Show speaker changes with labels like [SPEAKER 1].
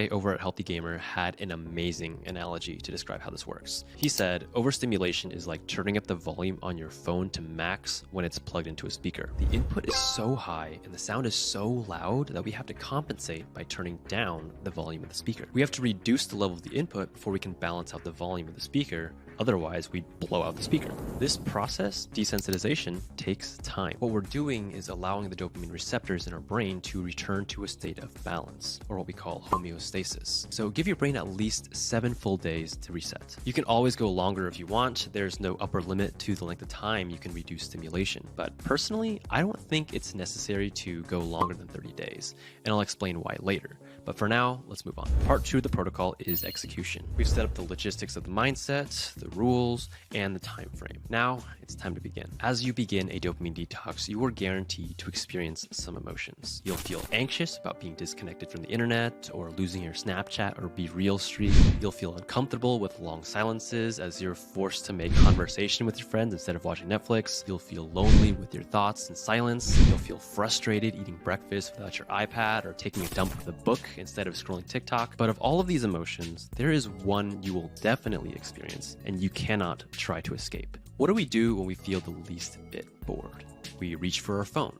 [SPEAKER 1] Over at Healthy Gamer had an amazing analogy to describe how this works. He said, overstimulation is like turning up the volume on your phone to max when it's plugged into a speaker. The input is so high and the sound is so loud that we have to compensate by turning down the volume of the speaker. We have to reduce the level of the input before we can balance out the volume of the speaker. Otherwise, we'd blow out the speaker. This process, desensitization, takes time. What we're doing is allowing the dopamine receptors in our brain to return to a state of balance, or what we call homeostasis. So give your brain at least 7 full days to reset. You can always go longer if you want. There's no upper limit to the length of time you can reduce stimulation. But personally, I don't think it's necessary to go longer than 30 days, and I'll explain why later. But for now, let's move on. Part 2 of the protocol is execution. We've set up the logistics of the mindset, the rules, and the time frame. Now, it's time to begin. As you begin a dopamine detox, you are guaranteed to experience some emotions. You'll feel anxious about being disconnected from the internet or losing your Snapchat or Be Real streak. You'll feel uncomfortable with long silences as you're forced to make conversation with your friends instead of watching Netflix. You'll feel lonely with your thoughts in silence. You'll feel frustrated eating breakfast without your iPad or taking a dump with a book instead of scrolling TikTok. But of all of these emotions, there is one you will definitely experience and you cannot try to escape. What do we do when we feel the least bit bored? We reach for our phone.